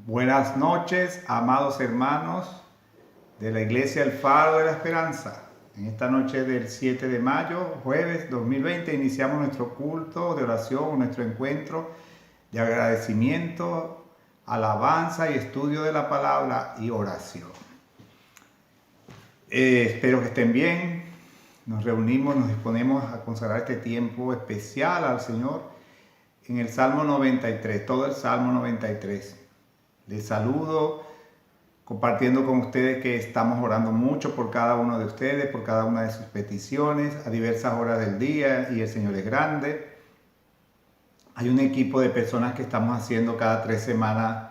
Buenas noches, amados hermanos de la Iglesia El Faro de la Esperanza. En esta noche del 7 de mayo, jueves 2020, iniciamos nuestro culto de oración, nuestro encuentro de agradecimiento, alabanza y estudio de la palabra y oración. Espero que estén bien. Nos reunimos, nos disponemos a consagrar este tiempo especial al Señor en el Salmo 93, todo el Salmo 93. Les saludo compartiendo con ustedes que estamos orando mucho por cada uno de ustedes, por cada una de sus peticiones a diversas horas del día, y el Señor es grande. Hay un equipo de personas que estamos haciendo cada 3 semanas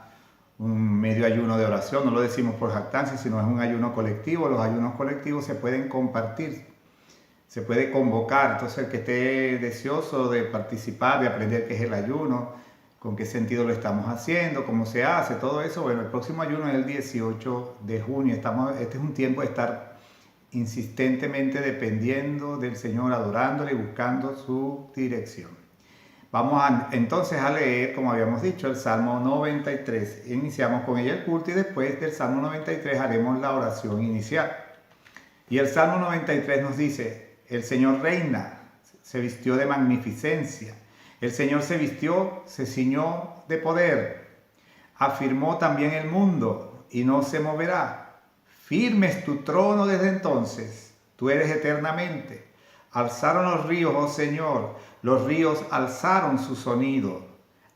un medio ayuno de oración. No lo decimos por jactancia, sino es un ayuno colectivo. Los ayunos colectivos se pueden compartir, se puede convocar. Entonces, el que esté deseoso de participar, de aprender qué es el ayuno, con qué sentido lo estamos haciendo, cómo se hace, todo eso. Bueno, el próximo ayuno es el 18 de junio. Este es un tiempo de estar insistentemente dependiendo del Señor, adorándole y buscando su dirección. Vamos entonces a leer, como habíamos dicho, el Salmo 93. Iniciamos con ella el culto y después del Salmo 93 haremos la oración inicial. Y el Salmo 93 nos dice: el Señor reina, se vistió de magnificencia. El Señor se vistió, se ciñó de poder. Afirmó también el mundo y no se moverá. Firme es tu trono desde entonces, tú eres eternamente. Alzaron los ríos, oh Señor, los ríos alzaron su sonido.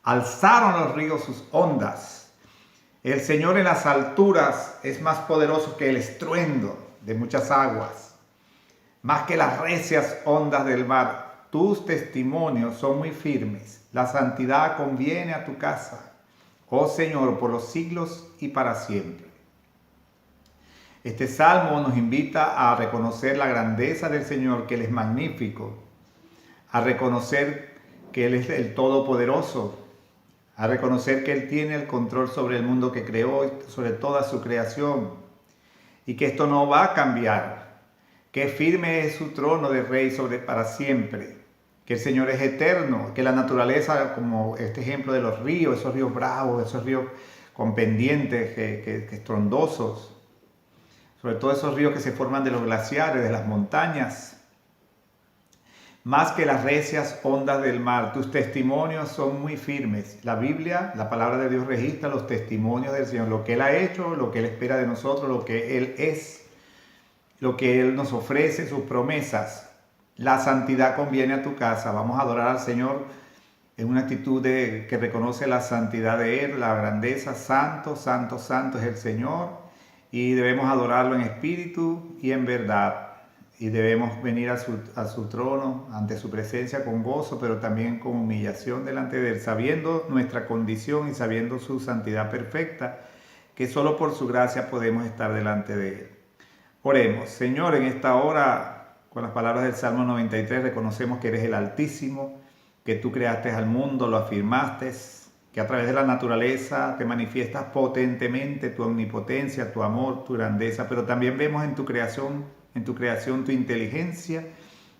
Alzaron los ríos sus ondas. El Señor en las alturas es más poderoso que el estruendo de muchas aguas, más que las recias ondas del mar. Tus testimonios son muy firmes. La santidad conviene a tu casa, oh Señor, por los siglos y para siempre. Este salmo nos invita a reconocer la grandeza del Señor, que Él es magnífico, a reconocer que Él es el Todopoderoso, a reconocer que Él tiene el control sobre el mundo que creó y sobre toda su creación, y que esto no va a cambiar, que firme es su trono de rey para siempre, que el Señor es eterno, que la naturaleza, como este ejemplo de los ríos, esos ríos bravos, esos ríos con pendientes, que estrondosos, sobre todo esos ríos que se forman de los glaciares, de las montañas, más que las recias ondas del mar. Tus testimonios son muy firmes. La Biblia, la palabra de Dios, registra los testimonios del Señor, lo que Él ha hecho, lo que Él espera de nosotros, lo que Él es, lo que Él nos ofrece, sus promesas. La santidad conviene a tu casa. Vamos a adorar al Señor en una actitud que reconoce la santidad de Él, la grandeza. Santo, santo, santo es el Señor, y debemos adorarlo en espíritu y en verdad. Y debemos venir a su trono, ante su presencia, con gozo, pero también con humillación delante de Él, sabiendo nuestra condición y sabiendo su santidad perfecta, que solo por su gracia podemos estar delante de Él. Oremos. Señor, en esta hora, con las palabras del Salmo 93, reconocemos que eres el Altísimo, que tú creaste al mundo, lo afirmaste, que a través de la naturaleza te manifiestas potentemente tu omnipotencia, tu amor, tu grandeza, pero también vemos en tu creación tu inteligencia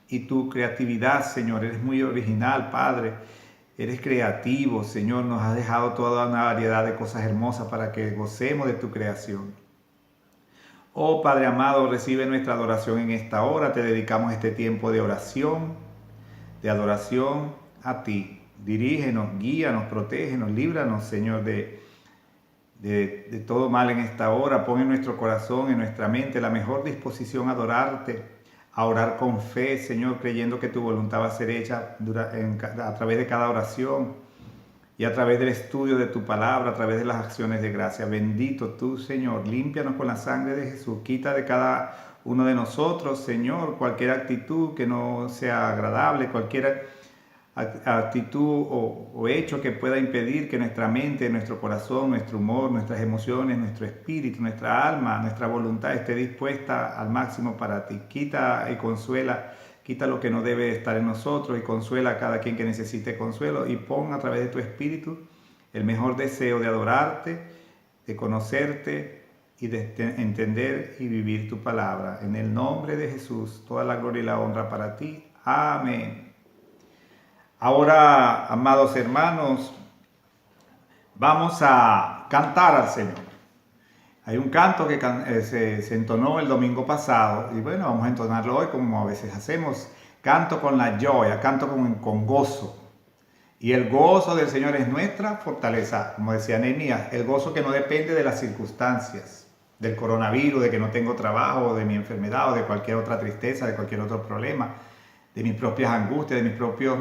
y tu creatividad, Señor. Eres muy original, Padre. Eres creativo, Señor. Nos has dejado toda una variedad de cosas hermosas para que gocemos de tu creación. Oh Padre amado, recibe nuestra adoración en esta hora. Te dedicamos este tiempo de oración, de adoración a ti. Dirígenos, guíanos, protégenos, líbranos, Señor, de todo mal en esta hora. Pon en nuestro corazón, en nuestra mente, la mejor disposición a adorarte, a orar con fe, Señor, creyendo que tu voluntad va a ser hecha a través de cada oración y a través del estudio de tu palabra, a través de las acciones de gracia. Bendito tú, Señor. Límpianos con la sangre de Jesús. Quita de cada uno de nosotros, Señor, cualquier actitud que no sea agradable, cualquier actitud o hecho que pueda impedir que nuestra mente, nuestro corazón, nuestro humor, nuestras emociones, nuestro espíritu, nuestra alma, nuestra voluntad esté dispuesta al máximo para ti. Quita y consuela, quita lo que no debe estar en nosotros y consuela a cada quien que necesite consuelo, y pon a través de tu espíritu el mejor deseo de adorarte, de conocerte y de entender y vivir tu palabra. En el nombre de Jesús, toda la gloria y la honra para ti. Amén. Ahora, amados hermanos, vamos a cantar al Señor. Hay un canto que se entonó el domingo pasado y bueno, vamos a entonarlo hoy como a veces hacemos. Canto con la joya, canto con gozo. Y el gozo del Señor es nuestra fortaleza, como decía Nehemías, el gozo que no depende de las circunstancias, del coronavirus, de que no tengo trabajo, de mi enfermedad o de cualquier otra tristeza, de cualquier otro problema, de mis propias angustias, de mis propios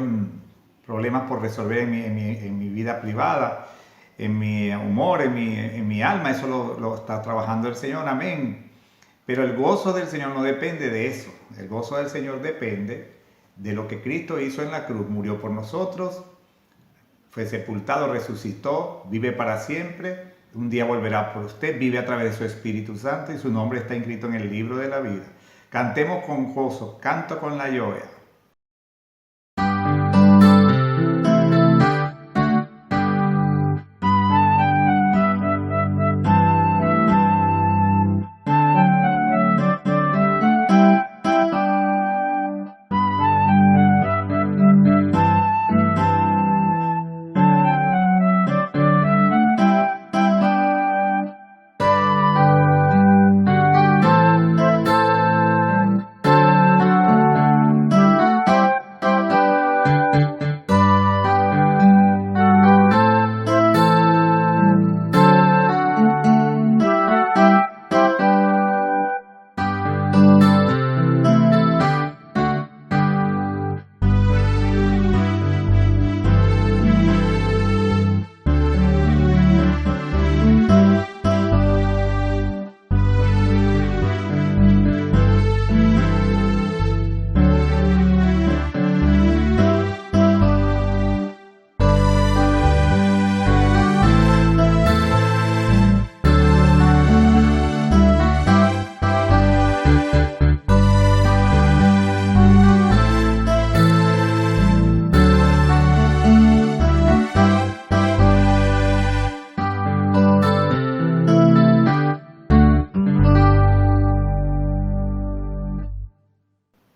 problemas por resolver en mi vida privada, en mi humor, en mi alma. Eso lo está trabajando el Señor, amén. Pero el gozo del Señor no depende de eso. El gozo del Señor depende de lo que Cristo hizo en la cruz. Murió por nosotros, fue sepultado, resucitó, vive para siempre. Un día volverá por usted, vive a través de su Espíritu Santo y su nombre está inscrito en el libro de la vida. Cantemos con gozo, canto con la joya.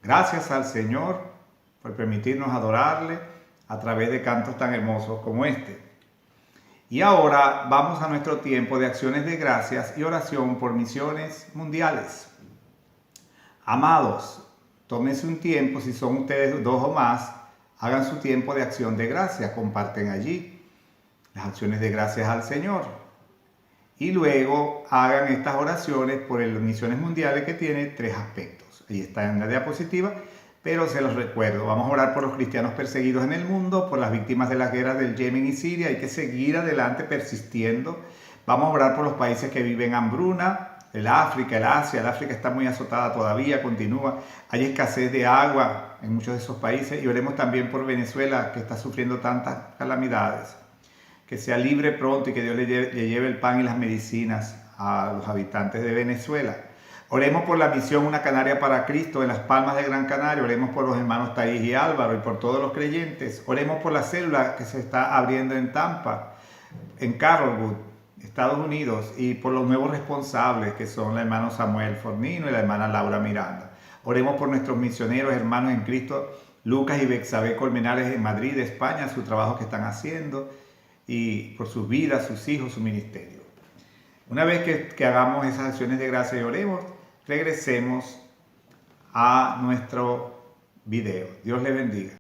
Gracias al Señor por permitirnos adorarle a través de cantos tan hermosos como este. Y ahora vamos a nuestro tiempo de acciones de gracias y oración por misiones mundiales. Amados, tómense un tiempo, si son ustedes 2 o más, hagan su tiempo de acción de gracias, comparten allí las acciones de gracias al Señor. Y luego hagan estas oraciones por las misiones mundiales que tiene 3 aspectos. Ahí está en la diapositiva, pero se los recuerdo. Vamos a orar por los cristianos perseguidos en el mundo, por las víctimas de las guerras del Yemen y Siria. Hay que seguir adelante persistiendo. Vamos a orar por los países que viven hambruna, el África, el Asia. El África está muy azotada todavía, continúa. Hay escasez de agua en muchos de esos países. Y oremos también por Venezuela, que está sufriendo tantas calamidades. Que sea libre pronto y que Dios le lleve el pan y las medicinas a los habitantes de Venezuela. Oremos por la misión Una Canaria para Cristo en Las Palmas de Gran Canaria. Oremos por los hermanos Taís y Álvaro y por todos los creyentes. Oremos por la célula que se está abriendo en Tampa, en Carrollwood, Estados Unidos, y por los nuevos responsables que son el hermano Samuel Fornino y la hermana Laura Miranda. Oremos por nuestros misioneros, hermanos en Cristo, Lucas y Bexabé Colmenares en Madrid, España, su trabajo que están haciendo, y por sus vidas, sus hijos, su ministerio. Una vez que hagamos esas acciones de gracia y oremos, regresemos a nuestro video. Dios les bendiga.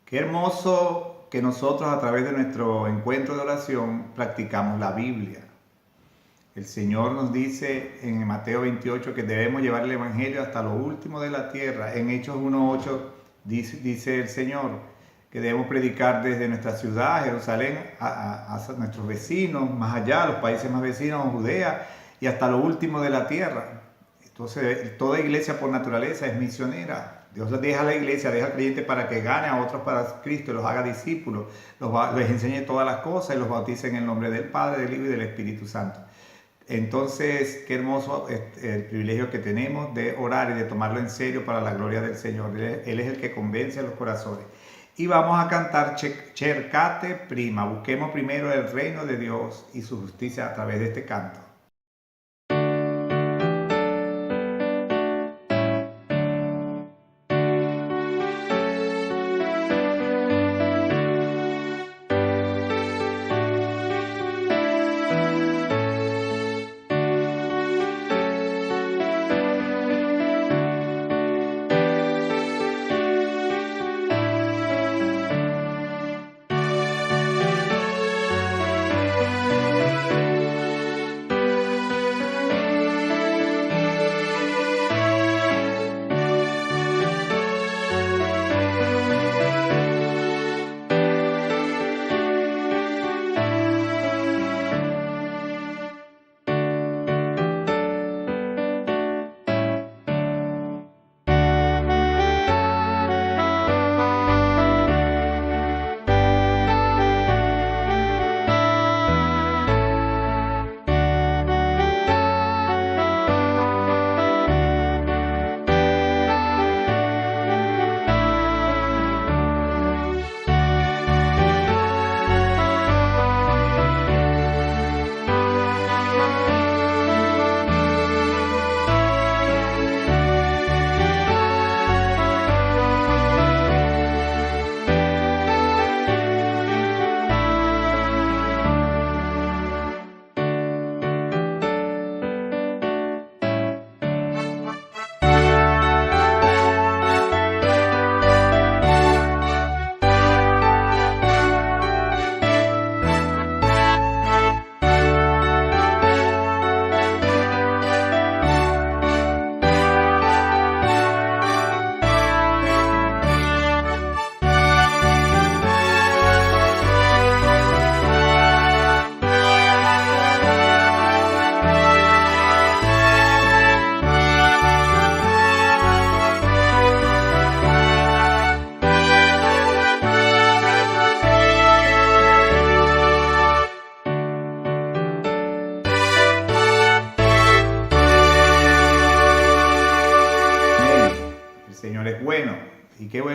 Qué hermoso que nosotros a través de nuestro encuentro de oración practicamos la Biblia. El Señor nos dice en Mateo 28 que debemos llevar el Evangelio hasta lo último de la tierra. En Hechos 1:8 dice el Señor que debemos predicar desde nuestra ciudad, Jerusalén, a nuestros vecinos, más allá, los países más vecinos, Judea, y hasta lo último de la tierra. Entonces, toda iglesia por naturaleza es misionera. Dios deja a la iglesia, deja al creyente para que gane a otros para Cristo y los haga discípulos, les enseñe todas las cosas y los bautice en el nombre del Padre, del Hijo y del Espíritu Santo. Entonces, qué hermoso el privilegio que tenemos de orar y de tomarlo en serio para la gloria del Señor. Él es el que convence a los corazones. Y vamos a cantar Cercate prima. Busquemos primero el reino de Dios y su justicia a través de este canto.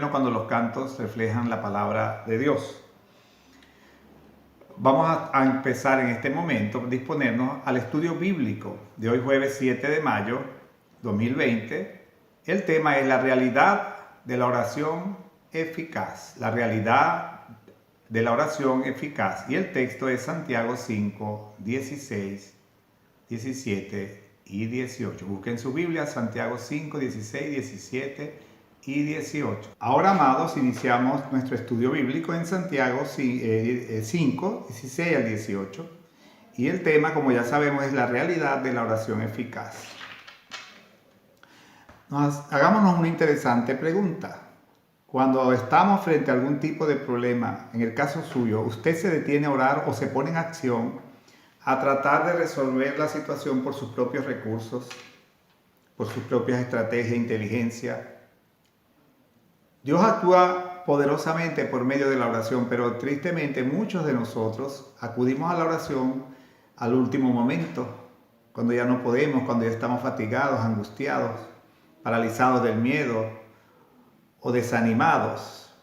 bueno cuando los cantos reflejan la palabra de Dios. Vamos a empezar en este momento, disponernos al estudio bíblico de hoy jueves 7 de mayo 2020. El tema es la realidad de la oración eficaz. La realidad de la oración eficaz. Y el texto es Santiago 5, 16, 17 y 18. Busquen su Biblia, Santiago 5, 16, 17 y 18. Ahora, amados, iniciamos nuestro estudio bíblico en Santiago 5, 16 al 18. Y el tema, como ya sabemos, es la realidad de la oración eficaz. Hagámonos una interesante pregunta. Cuando estamos frente a algún tipo de problema, en el caso suyo, ¿usted se detiene a orar o se pone en acción a tratar de resolver la situación por sus propios recursos, por sus propias estrategias e inteligencia? Dios actúa poderosamente por medio de la oración, pero tristemente muchos de nosotros acudimos a la oración al último momento, cuando ya no podemos, cuando ya estamos fatigados, angustiados, paralizados del miedo o desanimados,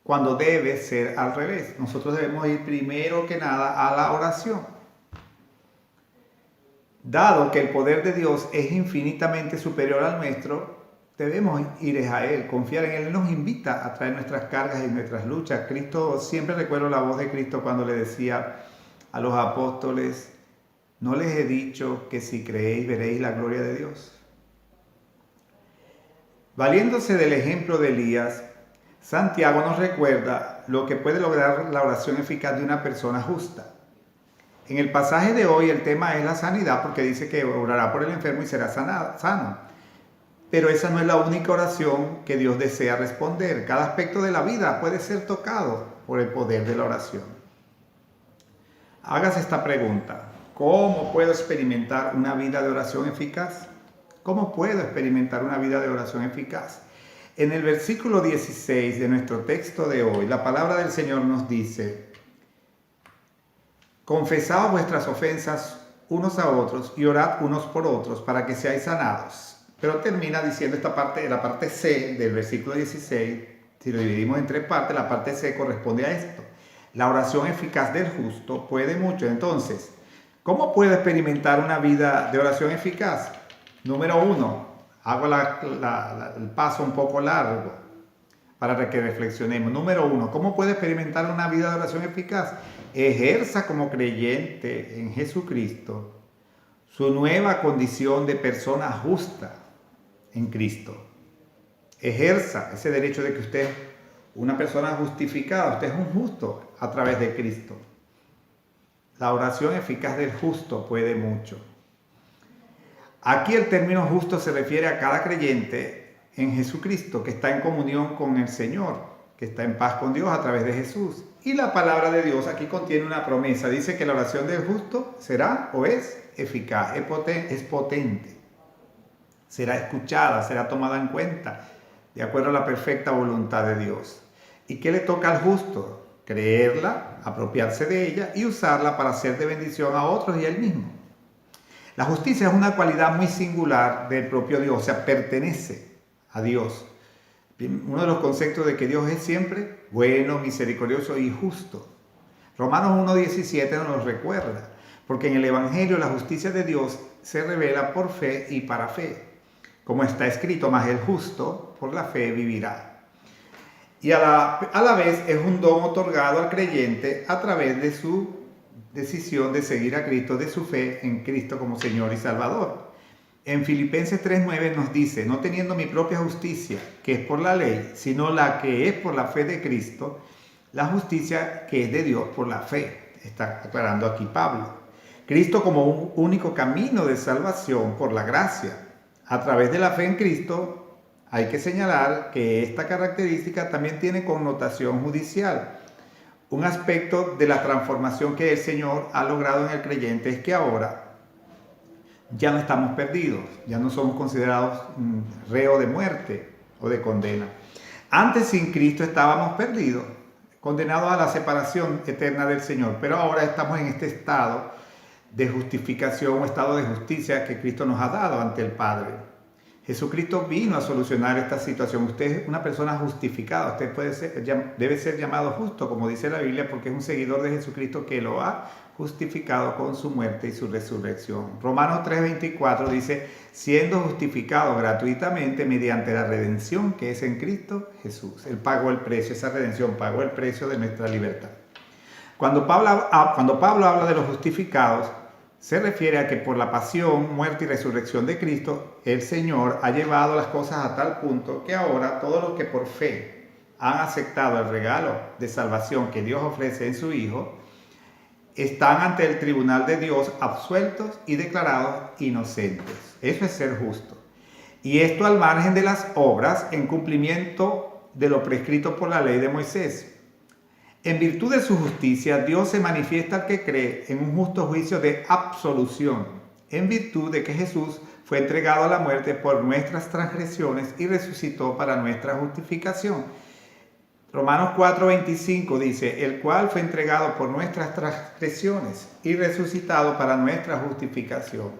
cuando debe ser al revés. Nosotros debemos ir primero que nada a la oración. Dado que el poder de Dios es infinitamente superior al nuestro, debemos ir a Él, confiar en Él. Él nos invita a traer nuestras cargas y nuestras luchas. Cristo, siempre recuerdo la voz de Cristo cuando le decía a los apóstoles: ¿no les he dicho que si creéis veréis la gloria de Dios? Valiéndose del ejemplo de Elías, Santiago nos recuerda lo que puede lograr la oración eficaz de una persona justa. En el pasaje de hoy el tema es la sanidad, porque dice que orará por el enfermo y será sano. Pero esa no es la única oración que Dios desea responder. Cada aspecto de la vida puede ser tocado por el poder de la oración. Hágase esta pregunta: ¿cómo puedo experimentar una vida de oración eficaz? ¿Cómo puedo experimentar una vida de oración eficaz? En el versículo 16 de nuestro texto de hoy, la palabra del Señor nos dice: confesad vuestras ofensas unos a otros y orad unos por otros para que seáis sanados. Pero termina diciendo esta parte, la parte C del versículo 16, si lo dividimos en tres partes, la parte C corresponde a esto: la oración eficaz del justo puede mucho. Entonces, ¿cómo puedo experimentar una vida de oración eficaz? Número 1, hago el paso un poco largo para que reflexionemos. Número 1, ¿cómo puede experimentar una vida de oración eficaz? Ejerza como creyente en Jesucristo su nueva condición de persona justa en Cristo. Ejerza ese derecho de que usted es una persona justificada, usted es un justo a través de Cristo. La oración eficaz del justo puede mucho. Aquí el término justo se refiere a cada creyente en Jesucristo, que está en comunión con el Señor, que está en paz con Dios a través de Jesús. Y la palabra de Dios aquí contiene una promesa. Dice que la oración del justo será o es eficaz, es potente. Será escuchada, será tomada en cuenta, de acuerdo a la perfecta voluntad de Dios. ¿Y qué le toca al justo? Creerla, apropiarse de ella y usarla para ser de bendición a otros y a él mismo. La justicia es una cualidad muy singular del propio Dios, o sea, pertenece a Dios. Uno de los conceptos de que Dios es siempre bueno, misericordioso y justo. Romanos 1:17 nos lo recuerda, porque en el Evangelio la justicia de Dios se revela por fe y para fe. Como está escrito: mas el justo por la fe vivirá. Y a la vez es un don otorgado al creyente a través de su decisión de seguir a Cristo, de su fe en Cristo como Señor y Salvador. En Filipenses 3:9 nos dice: no teniendo mi propia justicia, que es por la ley, sino la que es por la fe de Cristo, la justicia que es de Dios por la fe. Está aclarando aquí Pablo. Cristo como un único camino de salvación por la gracia. A través de la fe en Cristo, hay que señalar que esta característica también tiene connotación judicial. Un aspecto de la transformación que el Señor ha logrado en el creyente es que ahora ya no estamos perdidos, ya no somos considerados reos de muerte o de condena. Antes, sin Cristo, estábamos perdidos, condenados a la separación eterna del Señor, pero ahora estamos en este estado de justificación o estado de justicia que Cristo nos ha dado ante el Padre. Jesucristo vino a solucionar esta situación. Usted es una persona justificada, usted debe ser llamado justo, como dice la Biblia, porque es un seguidor de Jesucristo que lo ha justificado con su muerte y su resurrección. Romanos 3:24 dice, siendo justificado gratuitamente mediante la redención que es en Cristo Jesús. Él pagó el precio, esa redención pagó el precio de nuestra libertad. Cuando Pablo habla de los justificados, se refiere a que por la pasión, muerte y resurrección de Cristo, el Señor ha llevado las cosas a tal punto que ahora todos los que por fe han aceptado el regalo de salvación que Dios ofrece en su Hijo, están ante el tribunal de Dios absueltos y declarados inocentes. Eso es ser justo. Y esto al margen de las obras en cumplimiento de lo prescrito por la ley de Moisés. En virtud de su justicia, Dios se manifiesta al que cree en un justo juicio de absolución, en virtud de que Jesús fue entregado a la muerte por nuestras transgresiones y resucitó para nuestra justificación. Romanos 4:25 dice, el cual fue entregado por nuestras transgresiones y resucitado para nuestra justificación.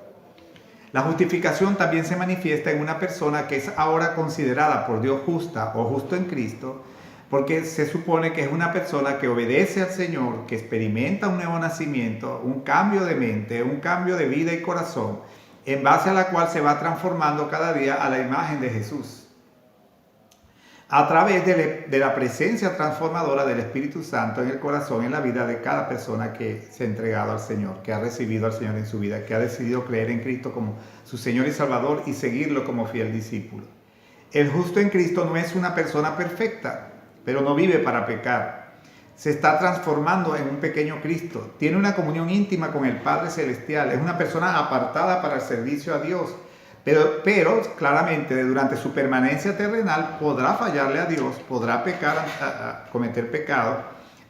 La justificación también se manifiesta en una persona que es ahora considerada por Dios justa o justo en Cristo, porque se supone que es una persona que obedece al Señor, que experimenta un nuevo nacimiento, un cambio de mente, un cambio de vida y corazón, en base a la cual se va transformando cada día a la imagen de Jesús. A través de la presencia transformadora del Espíritu Santo en el corazón, en la vida de cada persona que se ha entregado al Señor, que ha recibido al Señor en su vida, que ha decidido creer en Cristo como su Señor y Salvador y seguirlo como fiel discípulo. El justo en Cristo no es una persona perfecta, pero no vive para pecar. Se está transformando en un pequeño Cristo. Tiene una comunión íntima con el Padre Celestial. Es una persona apartada para el servicio a Dios. Pero claramente durante su permanencia terrenal podrá fallarle a Dios, podrá pecar, cometer pecado,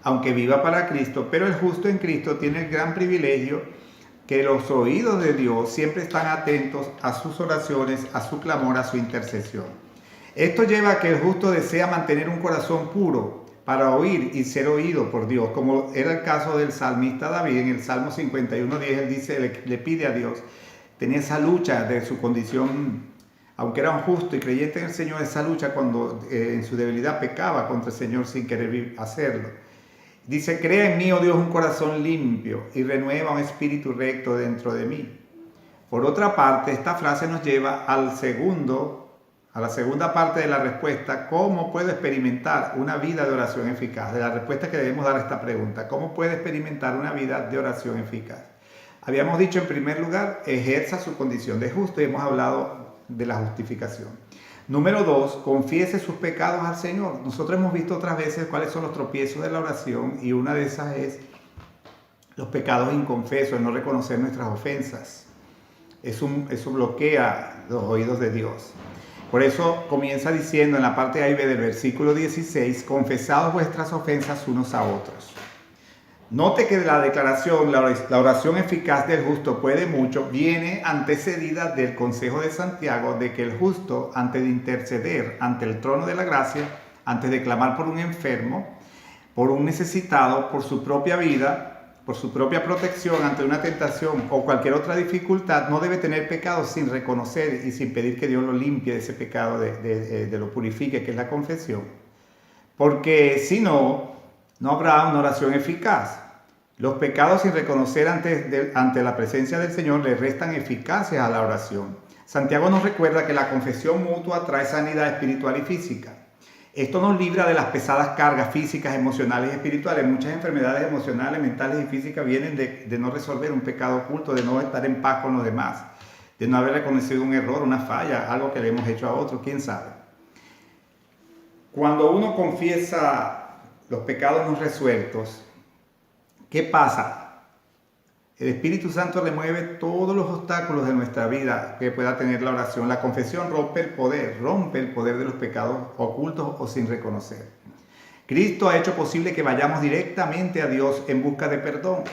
aunque viva para Cristo. Pero el justo en Cristo tiene el gran privilegio que los oídos de Dios siempre están atentos a sus oraciones, a su clamor, a su intercesión. Esto lleva a que el justo desea mantener un corazón puro para oír y ser oído por Dios, como era el caso del salmista David. En el Salmo 51:10 él dice, le pide a Dios, tenía esa lucha de su condición, aunque era un justo y creyente en el Señor, esa lucha cuando en su debilidad pecaba contra el Señor sin querer hacerlo. Dice, crea en mí, oh Dios, un corazón limpio y renueva un espíritu recto dentro de mí. Por otra parte, esta frase nos lleva a la segunda parte de la respuesta, ¿cómo puedo experimentar una vida de oración eficaz? De la respuesta que debemos dar a esta pregunta, ¿cómo puedo experimentar una vida de oración eficaz? Habíamos dicho en primer lugar, ejerza su condición de justo y hemos hablado de la justificación. Número 2, confiese sus pecados al Señor. Nosotros hemos visto otras veces cuáles son los tropiezos de la oración y una de esas es los pecados inconfesos, el no reconocer nuestras ofensas. Eso bloquea los oídos de Dios. Por eso comienza diciendo en la parte A y B del versículo 16, confesaos vuestras ofensas unos a otros. Note que la declaración, la oración eficaz del justo puede mucho, viene antecedida del consejo de Santiago de que el justo, antes de interceder ante el trono de la gracia, antes de clamar por un enfermo, por un necesitado, por su propia vida, por su propia protección ante una tentación o cualquier otra dificultad, no debe tener pecado sin reconocer y sin pedir que Dios lo limpie de ese pecado, de lo purifique, que es la confesión. Porque si no, no habrá una oración eficaz. Los pecados sin reconocer ante la presencia del Señor le restan eficacia a la oración. Santiago nos recuerda que la confesión mutua trae sanidad espiritual y física. Esto nos libra de las pesadas cargas físicas, emocionales y espirituales. Muchas enfermedades emocionales, mentales y físicas vienen de no resolver un pecado oculto, de no estar en paz con los demás, de no haber reconocido un error, una falla, algo que le hemos hecho a otro, quién sabe. Cuando uno confiesa los pecados no resueltos, ¿qué pasa? El Espíritu Santo remueve todos los obstáculos de nuestra vida que pueda tener la oración. La confesión rompe el poder de los pecados ocultos o sin reconocer. Cristo ha hecho posible que vayamos directamente a Dios en busca de perdón,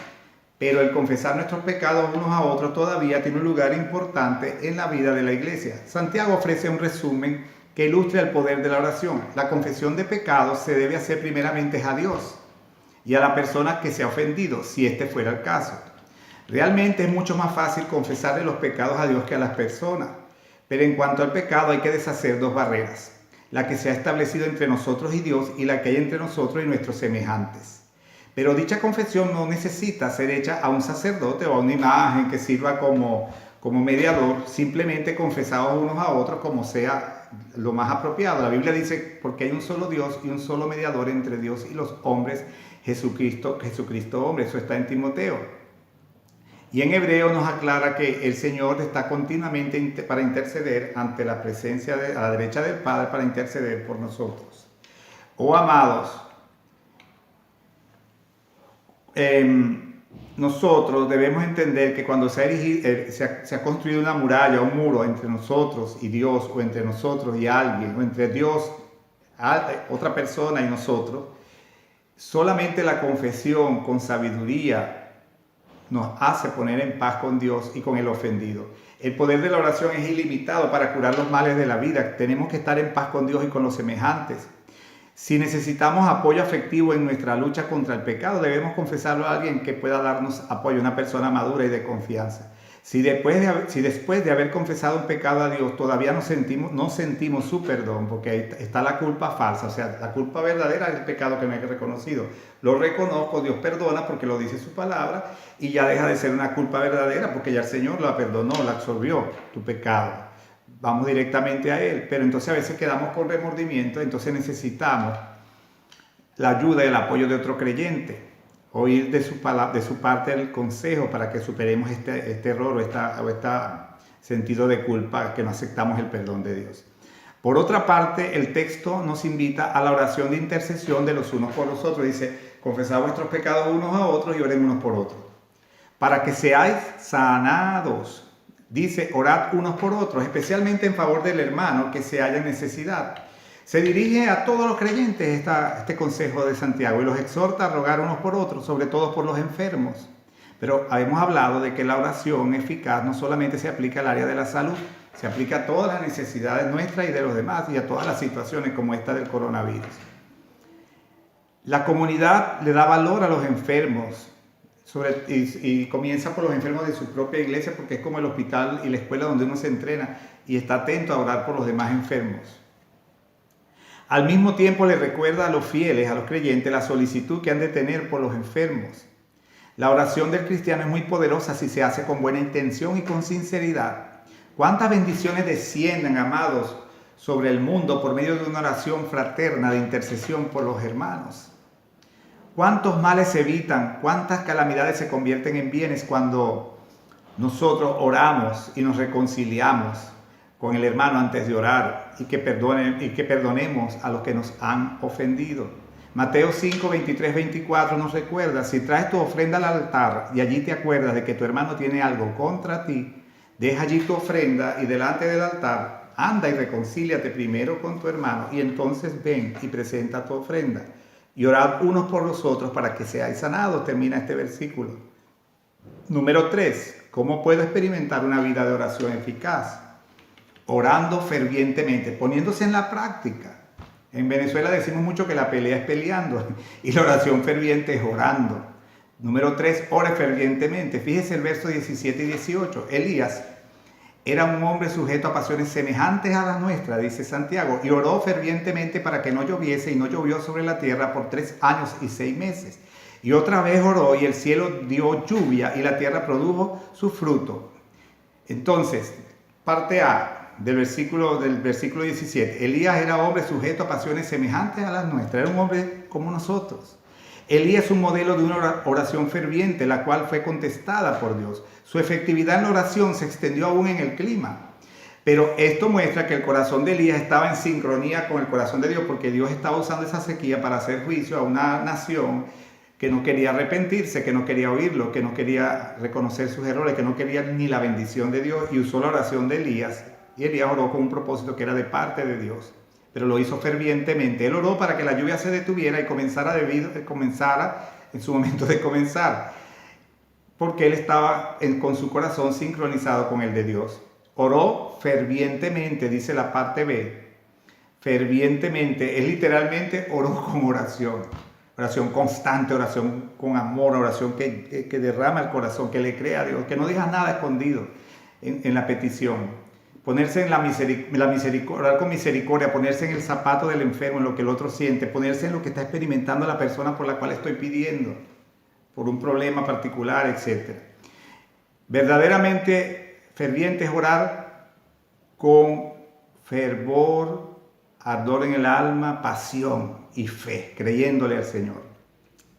pero el confesar nuestros pecados unos a otros todavía tiene un lugar importante en la vida de la iglesia. Santiago ofrece un resumen que ilustra el poder de la oración. La confesión de pecados se debe hacer primeramente a Dios y a la persona que se ha ofendido, si este fuera el caso. Realmente es mucho más fácil confesarle los pecados a Dios que a las personas, Pero en cuanto al pecado hay que deshacer dos barreras, la que se ha establecido entre nosotros y Dios y la que hay entre nosotros y nuestros semejantes. Pero dicha confesión no necesita ser hecha a un sacerdote o a una imagen que sirva como mediador, simplemente confesados unos a otros como sea lo más apropiado. La Biblia dice, porque hay un solo Dios y un solo mediador entre Dios y los hombres, Jesucristo hombre. Eso está en Timoteo. Y en Hebreo nos aclara que el Señor está continuamente para interceder ante la presencia a la derecha del Padre para interceder por nosotros. Oh amados, nosotros debemos entender que cuando se ha construido una muralla, un muro entre nosotros y Dios, o entre nosotros y alguien, o entre Dios, otra persona y nosotros, solamente la confesión con sabiduría nos hace poner en paz con Dios y con el ofendido. El poder de la oración es ilimitado para curar los males de la vida. Tenemos que estar en paz con Dios y con los semejantes. Si necesitamos apoyo afectivo en nuestra lucha contra el pecado, debemos confesarlo a alguien que pueda darnos apoyo, una persona madura y de confianza. Si después de haber confesado un pecado a Dios todavía no sentimos su perdón, porque ahí está la culpa falsa, o sea, la culpa verdadera es el pecado que no he reconocido. Lo reconozco, Dios perdona porque lo dice su palabra y ya deja de ser una culpa verdadera porque ya el Señor la perdonó, la absorbió, tu pecado. Vamos directamente a Él, pero entonces a veces quedamos con remordimiento, entonces necesitamos la ayuda y el apoyo de otro creyente. Oír de su parte el consejo para que superemos este error o este sentido de culpa, que no aceptamos el perdón de Dios. Por otra parte, el texto nos invita a la oración de intercesión de los unos por los otros. Dice, confesad vuestros pecados unos a otros y oren unos por otros, para que seáis sanados. Dice, orad unos por otros, especialmente en favor del hermano que se halla en necesidad. Se dirige a todos los creyentes este consejo de Santiago y los exhorta a rogar unos por otros, sobre todo por los enfermos. Pero hemos hablado de que la oración eficaz no solamente se aplica al área de la salud, se aplica a todas las necesidades nuestras y de los demás y a todas las situaciones como esta del coronavirus. La comunidad le da valor a los enfermos y comienza por los enfermos de su propia iglesia porque es como el hospital y la escuela donde uno se entrena y está atento a orar por los demás enfermos. Al mismo tiempo le recuerda a los fieles, a los creyentes, la solicitud que han de tener por los enfermos. La oración del cristiano es muy poderosa si se hace con buena intención y con sinceridad. ¿Cuántas bendiciones descienden, amados, sobre el mundo por medio de una oración fraterna de intercesión por los hermanos? ¿Cuántos males se evitan? ¿Cuántas calamidades se convierten en bienes cuando nosotros oramos y nos reconciliamos con el hermano antes de orar y que perdonemos a los que nos han ofendido? Mateo 5, 23, 24 nos recuerda, si traes tu ofrenda al altar y allí te acuerdas de que tu hermano tiene algo contra ti, deja allí tu ofrenda y delante del altar anda y reconcíliate primero con tu hermano y entonces ven y presenta tu ofrenda. Y orad unos por los otros para que seáis sanados, termina este versículo. Número 3, ¿cómo puedo experimentar una vida de oración eficaz? Orando fervientemente, poniéndose en la práctica. En Venezuela decimos mucho que la pelea es peleando y la oración ferviente es orando. Número 3, ore fervientemente. Fíjese el verso 17 y 18. Elías era un hombre sujeto a pasiones semejantes a las nuestras, dice Santiago, y oró fervientemente para que no lloviese, y no llovió sobre la tierra por 3 años y 6 meses. Y otra vez oró, y el cielo dio lluvia, y la tierra produjo su fruto. Entonces, parte A del versículo 17. Elías era hombre sujeto a pasiones semejantes a las nuestras. Era un hombre como nosotros. Elías es un modelo de una oración ferviente, la cual fue contestada por Dios. Su efectividad en la oración se extendió aún en el clima. Pero esto muestra que el corazón de Elías estaba en sincronía con el corazón de Dios, porque Dios estaba usando esa sequía para hacer juicio a una nación que no quería arrepentirse, que no quería oírlo, que no quería reconocer sus errores, que no quería ni la bendición de Dios, y usó la oración de Elías. Y Elías oró con un propósito que era de parte de Dios, pero lo hizo fervientemente. Él oró para que la lluvia se detuviera y comenzara en su momento de comenzar, porque él estaba con su corazón sincronizado con el de Dios. Oró fervientemente, dice la parte B. Fervientemente, él literalmente oró con oración. Oración constante, oración con amor, oración que derrama el corazón, que le crea a Dios, que no deja nada escondido en la petición. ponerse en la misericordia, orar con misericordia, ponerse en el zapato del enfermo, en lo que el otro siente, ponerse en lo que está experimentando la persona por la cual estoy pidiendo, por un problema particular, etc. Verdaderamente ferviente es orar con fervor, ardor en el alma, pasión y fe, creyéndole al Señor.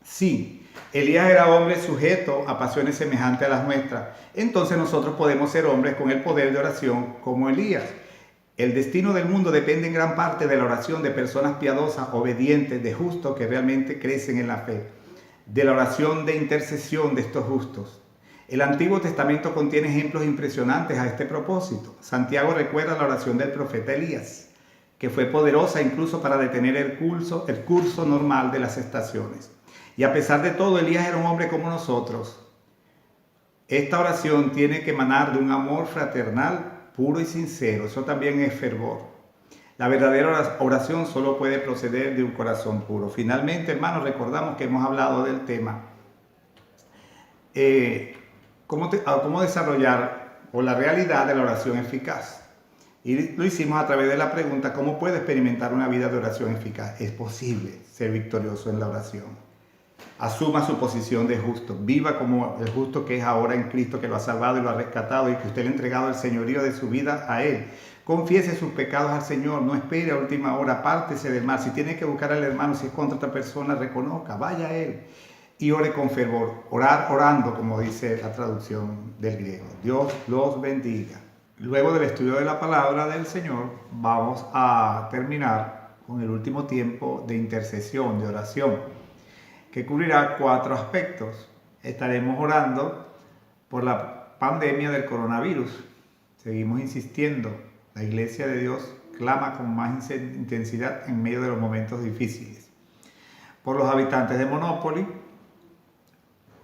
Sí, Elías era hombre sujeto a pasiones semejantes a las nuestras. Entonces nosotros podemos ser hombres con el poder de oración como Elías. El destino del mundo depende en gran parte de la oración de personas piadosas, obedientes, de justos que realmente crecen en la fe, de la oración de intercesión de estos justos. El Antiguo Testamento contiene ejemplos impresionantes a este propósito. Santiago recuerda la oración del profeta Elías, que fue poderosa incluso para detener el curso normal de las estaciones. Y a pesar de todo, Elías era un hombre como nosotros. Esta oración tiene que emanar de un amor fraternal, puro y sincero. Eso también es fervor. La verdadera oración solo puede proceder de un corazón puro. Finalmente, hermanos, recordamos que hemos hablado del tema. Cómo desarrollar o la realidad de la oración eficaz. Y lo hicimos a través de la pregunta, ¿cómo puedo experimentar una vida de oración eficaz? Es posible ser victorioso en la oración. Asuma su posición de justo, viva como el justo que es ahora en Cristo, que lo ha salvado y lo ha rescatado y que usted le ha entregado el señorío de su vida a Él. Confiese sus pecados al Señor, no espere a última hora, apártese del mal. Si tiene que buscar al hermano, si es contra otra persona, reconozca, vaya a Él y ore con fervor, orando, como dice la traducción del griego. Dios los bendiga. Luego del estudio de la palabra del Señor, vamos a terminar con el último tiempo de intercesión, de oración, que cubrirá 4 aspectos. Estaremos orando por la pandemia del coronavirus. Seguimos insistiendo. La Iglesia de Dios clama con más intensidad en medio de los momentos difíciles. Por los habitantes de Monópoli,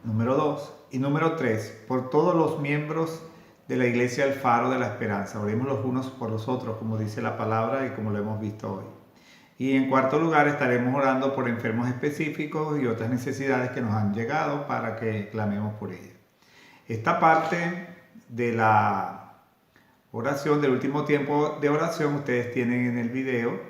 número 2. Y número 3, por todos los miembros de la Iglesia El Faro de la Esperanza. Oremos los unos por los otros, como dice la palabra y como lo hemos visto hoy. Y en cuarto lugar, estaremos orando por enfermos específicos y otras necesidades que nos han llegado para que clamemos por ellas. Esta parte de la oración, del último tiempo de oración, ustedes tienen en el video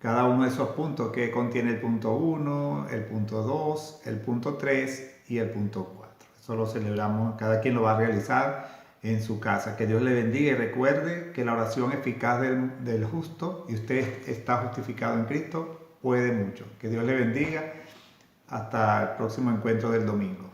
cada uno de esos puntos que contiene el punto 1, el punto 2, el punto 3 y el punto 4. Eso lo celebramos, cada quien lo va a realizar en su casa. Que Dios le bendiga y recuerde que la oración eficaz del justo, y usted está justificado en Cristo, puede mucho. Que Dios le bendiga. Hasta el próximo encuentro del domingo.